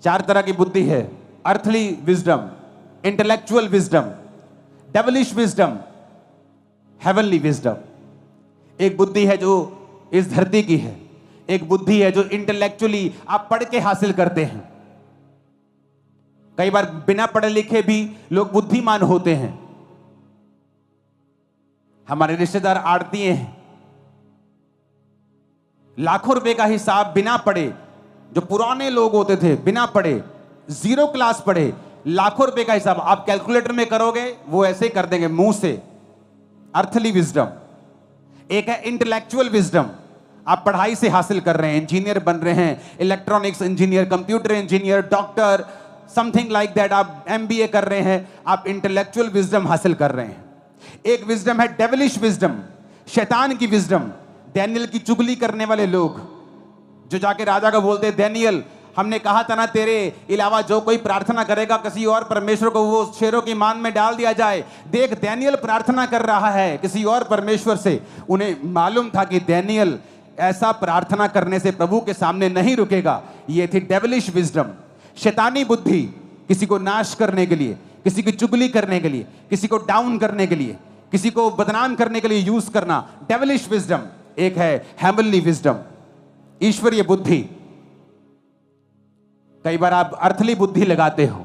4 तरह की बुद्धि है: earthly wisdom, intellectual wisdom, devilish wisdom, heavenly wisdom. एक बुद्धि है जो इस धरती की है, एक बुद्धि है जो इंटेलेक्चुअली आप पढ़ के हासिल करते हैं। कई बार बिना पढ़े लिखे भी लोग बुद्धिमान होते हैं। हमारे रिश्तेदार आड़तीए हैं, लाखों रुपए का हिसाब बिना पढ़े, जो पुराने लोग होते थे बिना पढ़े, 0 क्लास पढ़े, लाखों रुपए का हिसाब आप कैलकुलेटर में करोगे वो ऐसे ही कर देंगे मुंह से। Earthly wisdom. एक है इंटेलेक्चुअल विजडम, आप पढ़ाई से हासिल कर रहे हैं, इंजीनियर बन रहे हैं, electronics engineer, computer engineer, doctor, something like that, आप MBA कर रहे हैं, आप इंटेलेक्चुअल विजडम हासिल कर रहे हैं। एक विजडम है डेविलिश विजडम, शैतान की विजडम। डैनियल की चुगली करने वाले लोग जो जाके राजा को बोलते हैं, डैनियल हमने कहा था ना तेरे अलावा जो कोई प्रार्थना करेगा किसी और परमेश्वर को वो शेरों की मान में डाल दिया जाए। देख डैनियल प्रार्थना कर रहा है किसी और परमेश्वर से। उन्हें मालूम था कि डैनियल ऐसा प्रार्थना करने से प्रभु के सामने नहीं रुकेगा। ये थी डेविलिश विजडम, शैतानी बुद्धि, किसी को नाश करने के लिए, किसी की चुगली करने के लिए, किसी को डाउन करने के लिए, किसी को बदनाम करने के लिए यूज करना, डेविलिश विजडम। एक है हेवनली विजडम, ईश्वरीय बुद्धि। कई बार आप अर्थली बुद्धि लगाते हो,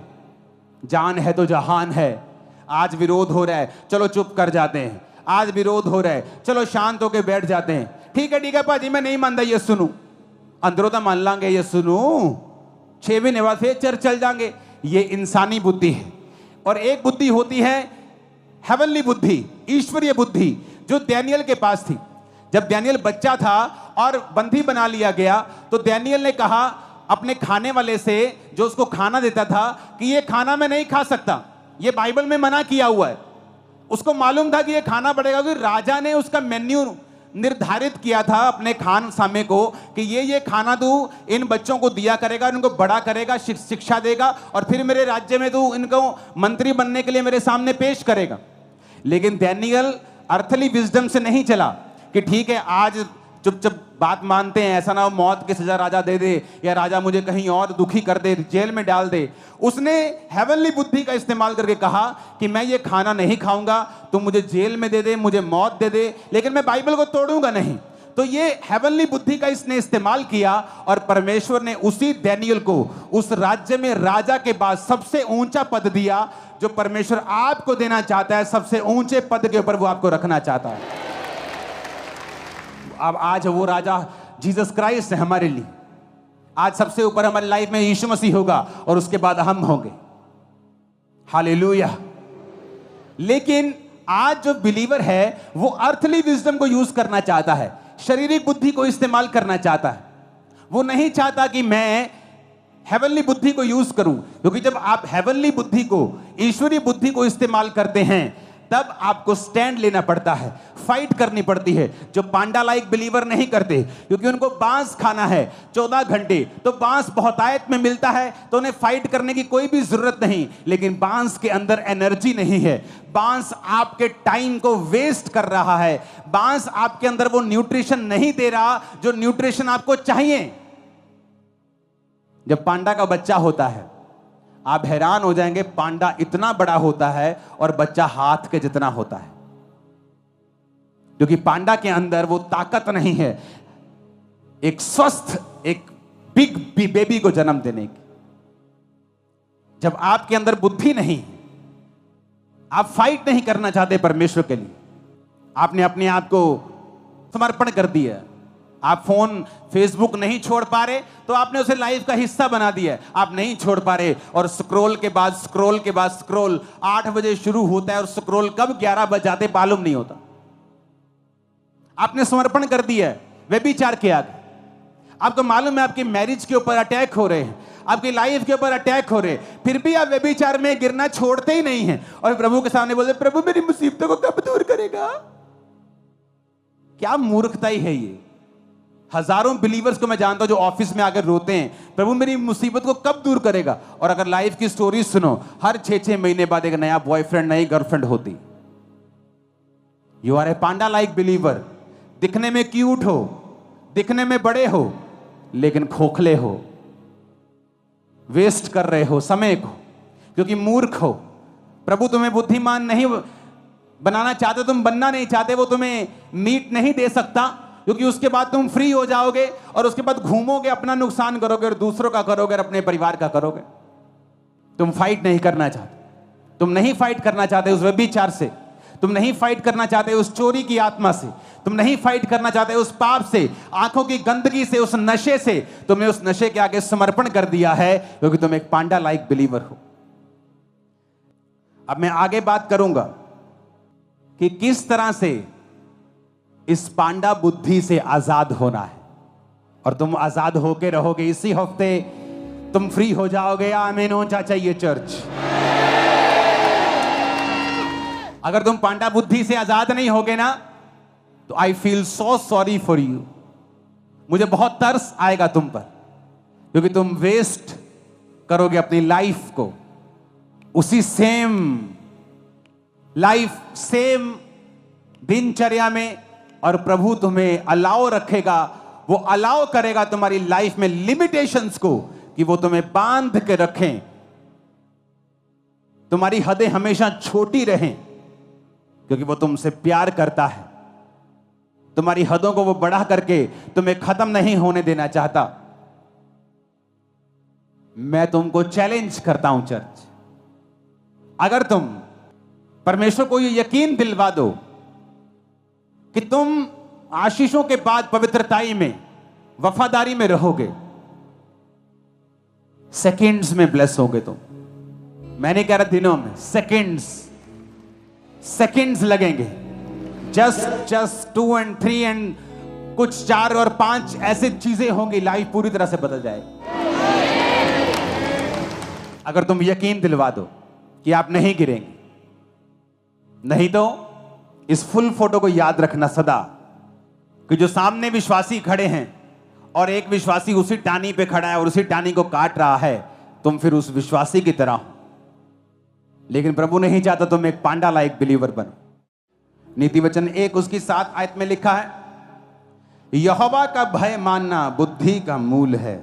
जान है तो जहान है, आज विरोध हो रहा है चलो चुप कर जाते हैं, आज विरोध हो रहा है चलो शांत होकर बैठ जाते हैं। ठीक है भाजी मैं नहीं मानता, ये सुनू अंदरों तो मान लांगे, ये सुनू 6 महीने बाद फिर चर्च चल जाएंगे। ये इंसानी बुद्धि है। और एक बुद्धि होती है हेवनली बुद्धि, ईश्वरीय बुद्धि, जो डैनियल के पास थी। जब डैनियल बच्चा था और बंदी बना लिया गया तो डैनियल ने कहा अपने खाने वाले से जो उसको खाना देता था कि ये खाना मैं नहीं खा सकता, ये बाइबल में मना किया हुआ है। उसको मालूम था कि ये खाना पड़ेगा, क्योंकि राजा ने उसका मेन्यू निर्धारित किया था अपने खान सामे को कि ये खाना तू इन बच्चों को दिया करेगा, इनको बड़ा करेगा, शिक्षा देगा और फिर मेरे राज्य में तू इनको मंत्री बनने के लिए मेरे सामने पेश करेगा। लेकिन डैनियल अर्थली विजडम से नहीं चला कि ठीक है आज चुप बात मानते हैं, ऐसा ना हो मौत की सजा राजा दे दे या राजा मुझे कहीं और दुखी कर दे, जेल में डाल दे। उसने हेवनली बुद्धि का इस्तेमाल करके कहा कि मैं ये खाना नहीं खाऊंगा, तुम मुझे जेल में दे दे, मुझे मौत दे दे, लेकिन मैं बाइबल को तोड़ूंगा नहीं। तो ये हेवनली बुद्धि का इसने इस्तेमाल किया और परमेश्वर ने उसी डैनियल को उस राज्य में राजा के बाद सबसे ऊंचा पद दिया जो परमेश्वर आपको देना चाहता है। सबसे ऊंचे पद के ऊपर वो आपको रखना चाहता है। अब आज वो राजा जीसस क्राइस्ट है हमारे लिए। आज सबसे ऊपर हमारी लाइफ में यीशु मसीह होगा और उसके बाद हम होंगे। हालेलुया। लेकिन आज जो बिलीवर है वो अर्थली विजडम को यूज करना चाहता है, शारीरिक बुद्धि को इस्तेमाल करना चाहता है। वो नहीं चाहता कि मैं हेवनली बुद्धि को यूज करूं, क्योंकि जब आप हेवनली बुद्धि को, ईश्वरीय बुद्धि को इस्तेमाल करते हैं तब आपको स्टैंड लेना पड़ता है, फाइट करनी पड़ती है, जो पांडा लाइक बिलीवर नहीं करते, क्योंकि उनको बांस खाना है 14 घंटे, तो बांस बहुतायत में मिलता है तो उन्हें फाइट करने की कोई भी जरूरत नहीं। लेकिन बांस के अंदर एनर्जी नहीं है, बांस आपके टाइम को वेस्ट कर रहा है, बांस आपके अंदर वो न्यूट्रिशन नहीं दे रहा जो न्यूट्रिशन आपको चाहिए। जब पांडा का बच्चा होता है आप हैरान हो जाएंगे, पांडा इतना बड़ा होता है और बच्चा हाथ के जितना होता है, क्योंकि पांडा के अंदर वो ताकत नहीं है एक स्वस्थ, एक बिग बेबी को जन्म देने की। जब आपके अंदर बुद्धि नहीं, आप फाइट नहीं करना चाहते परमेश्वर के लिए, आपने अपने आप को समर्पण कर दिया, आप फोन फेसबुक नहीं छोड़ पा रहे तो आपने उसे लाइफ का हिस्सा बना दिया है। आप नहीं छोड़ पा रहे और स्क्रॉल के बाद स्क्रॉल के बाद स्क्रॉल 8 बजे शुरू होता है और स्क्रॉल कब 11 बज जाते मालूम नहीं होता। आपने समर्पण कर दिया है व्यभिचार के आगे। आपको मालूम है आपकी मैरिज के ऊपर अटैक हो रहे हैं, आपकी लाइफ के ऊपर अटैक हो रहे हैं, फिर भी आप व्यभिचार में गिरना छोड़ते ही नहीं हैं और प्रभु के सामने बोलते प्रभु मेरी मुसीबतों को कब दूर करेगा। क्या मूर्खताई है ये। हजारों बिलीवर्स को मैं जानता हूं जो ऑफिस में आकर रोते हैं प्रभु मेरी मुसीबत को कब दूर करेगा, और अगर लाइफ की स्टोरी सुनो हर 6-6 महीने बाद एक नया बॉयफ्रेंड नई गर्लफ्रेंड होती। You are a panda like believer. दिखने में क्यूट हो, दिखने में बड़े हो, लेकिन खोखले हो, वेस्ट कर रहे हो समय को, क्योंकि मूर्ख हो। प्रभु तुम्हें बुद्धिमान नहीं बनाना चाहते, तुम बनना नहीं चाहते, वो तुम्हें मीट नहीं दे सकता, क्योंकि उसके बाद तुम फ्री हो जाओगे और उसके बाद घूमोगे, अपना नुकसान करोगे और दूसरों का करोगे और अपने परिवार का करोगे। तुम फाइट नहीं करना चाहते, तुम नहीं फाइट करना चाहते उस व्यभिचार से, तुम नहीं फाइट करना चाहते उस चोरी की आत्मा से, तुम नहीं फाइट करना चाहते उस पाप से, आंखों की गंदगी से, उस नशे से। तुमने उस नशे के आगे समर्पण कर दिया है क्योंकि तुम एक पांडा लाइक बिलीवर हो। अब मैं आगे बात करूंगा कि किस तरह से इस पांडा बुद्धि से आजाद होना है, और तुम आजाद होके रहोगे। इसी हफ्ते तुम फ्री हो जाओगे। आमीन हो चाहिए चर्च। अगर तुम पांडा बुद्धि से आजाद नहीं होगे ना, तो I feel so sorry for you. मुझे बहुत तरस आएगा तुम पर, क्योंकि तुम वेस्ट करोगे अपनी लाइफ को उसी सेम लाइफ, सेम दिनचर्या में, और प्रभु तुम्हें अलाउ रखेगा, वो अलाउ करेगा तुम्हारी लाइफ में लिमिटेशंस को, कि वो तुम्हें बांध के रखें, तुम्हारी हदें हमेशा छोटी रहें, क्योंकि वो तुमसे प्यार करता है। तुम्हारी हदों को वो बढ़ा करके तुम्हें खत्म नहीं होने देना चाहता। मैं तुमको चैलेंज करता हूं चर्च, अगर तुम परमेश्वर को ये यकीन दिलवा दो कि तुम आशीषों के बाद पवित्रताई में, वफादारी में रहोगे, सेकंड्स में ब्लेस होगे तुम। मैं नहीं कह रहा दिनों में, सेकंड्स लगेंगे। जस्ट 2 और 3 एंड कुछ 4 और 5 ऐसी चीजें होंगी, लाइफ पूरी तरह से बदल जाएगी। अगर तुम यकीन दिलवा दो कि आप नहीं गिरेंगे। नहीं तो इस फुल फोटो को याद रखना सदा, कि जो सामने विश्वासी खड़े हैं और एक विश्वासी उसी टानी पे खड़ा है और उसी टानी को काट रहा है, तुम फिर उस विश्वासी की तरह हो। लेकिन प्रभु नहीं चाहता तुम एक पांडा लाइक बिलीवर बनो। नीति वचन 1 उसकी 7 आयत में लिखा है, यहोवा का भय मानना बुद्धि का मूल है,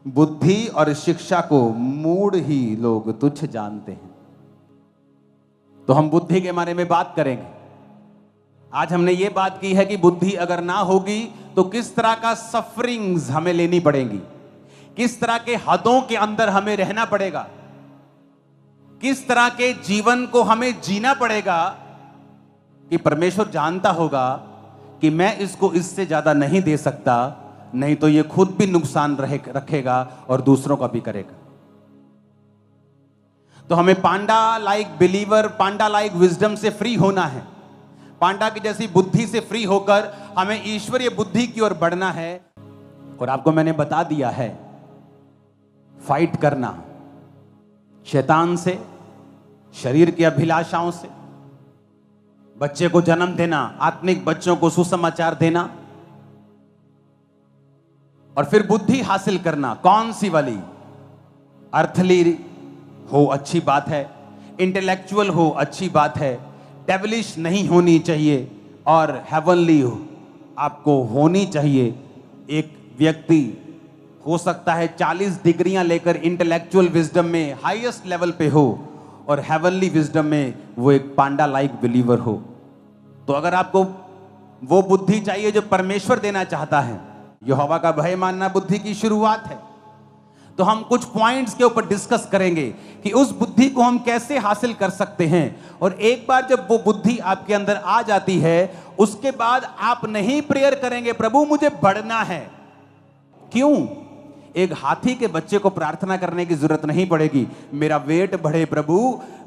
बुद्धि और शिक्षा को मूढ़ ही लोग तुच्छ जानते हैं। तो हम बुद्धि के बारे में बात करेंगे। आज हमने ये बात की है कि बुद्धि अगर ना होगी तो किस तरह का सफरिंग्स हमें लेनी पड़ेंगी, किस तरह के हदों के अंदर हमें रहना पड़ेगा, किस तरह के जीवन को हमें जीना पड़ेगा, कि परमेश्वर जानता होगा कि मैं इसको इससे ज्यादा नहीं दे सकता, नहीं तो ये खुद भी नुकसान रखेगा और दूसरों का भी करेगा। तो हमें पांडा लाइक बिलीवर, पांडा लाइक विजडम से फ्री होना है। पांडा की जैसी बुद्धि से फ्री होकर हमें ईश्वरीय बुद्धि की ओर बढ़ना है। और आपको मैंने बता दिया है, फाइट करना शैतान से, शरीर की अभिलाषाओं से, बच्चे को जन्म देना, आत्मिक बच्चों को सुसमाचार देना, और फिर बुद्धि हासिल करना। कौन सी वाली? अर्थली हो अच्छी बात है, इंटेलेक्चुअल हो अच्छी बात है, डेविलिश नहीं होनी चाहिए, और हेवनली हो आपको होनी चाहिए। एक व्यक्ति हो सकता है 40 डिग्रियां लेकर इंटेलेक्चुअल विजडम में हाईएस्ट लेवल पे हो, और हेवनली विजडम में वो एक पांडा लाइक बिलीवर हो। तो अगर आपको वो बुद्धि चाहिए जो परमेश्वर देना चाहता है, यहोवा का भय मानना बुद्धि की शुरुआत है, तो हम कुछ पॉइंट्स के ऊपर डिस्कस करेंगे कि उस बुद्धि को हम कैसे हासिल कर सकते हैं। और एक बार जब वो बुद्धि आपके अंदर आ जाती है, उसके बाद आप नहीं प्रेयर करेंगे प्रभु मुझे बढ़ना है। क्यों? एक हाथी के बच्चे को प्रार्थना करने की जरूरत नहीं पड़ेगी, मेरा वेट बढ़े प्रभु,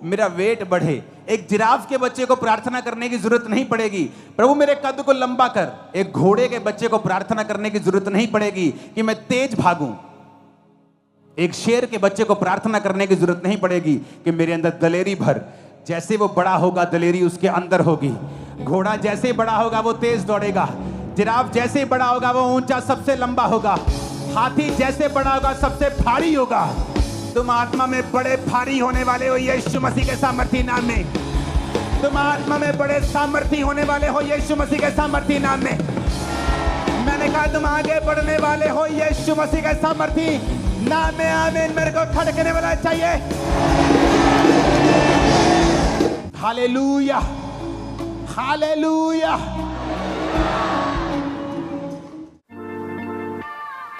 मेरा वेट बढ़े। एक जिराफ के बच्चे को प्रार्थना करने की जरूरत नहीं पड़ेगी, प्रभु मेरे कद को लंबा कर। एक घोड़े के बच्चे को प्रार्थना करने की जरूरत नहीं पड़ेगी कि मैं तेज भागूं। एक शेर के बच्चे को प्रार्थना करने की जरूरत नहीं पड़ेगी कि मेरे अंदर दलेरी भर। जैसे वो बड़ा होगा दलेरी उसके अंदर होगी। घोड़ा जैसे बड़ा होगा वो तेज दौड़ेगा, जिराफ जैसे बड़ा होगा वो ऊंचा सबसे लंबा होगा, हाथी जैसे बड़ा होगा सबसे भारी होगा। तुम आत्मा में बड़े भारी होने वाले हो यीशु मसीह के सामर्थी नाम में। तुम आत्मा में बड़े सामर्थी होने वाले हो यीशु मसीह के सामर्थी नाम में। मैंने कहा तुम आगे बढ़ने वाले हो यीशु मसीह के सामर्थी नाम में। आमीन। मेरे को खड़कने वाला चाहिए। Hallelujah, hallelujah.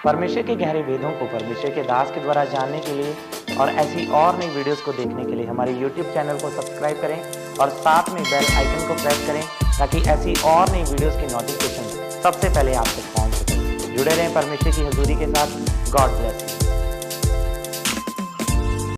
परमेश्वर के गहरे वेदों को परमेश्वर के दास के द्वारा जानने के लिए और ऐसी और नई वीडियोस को देखने के लिए हमारे YouTube चैनल को सब्सक्राइब करें और साथ में बेल आइकन को प्रेस करें, ताकि ऐसी और नई वीडियोस की नोटिफिकेशन सबसे पहले आप तक पहुंच सके। जुड़े रहें परमेश्वर की हजूरी के साथ। God bless.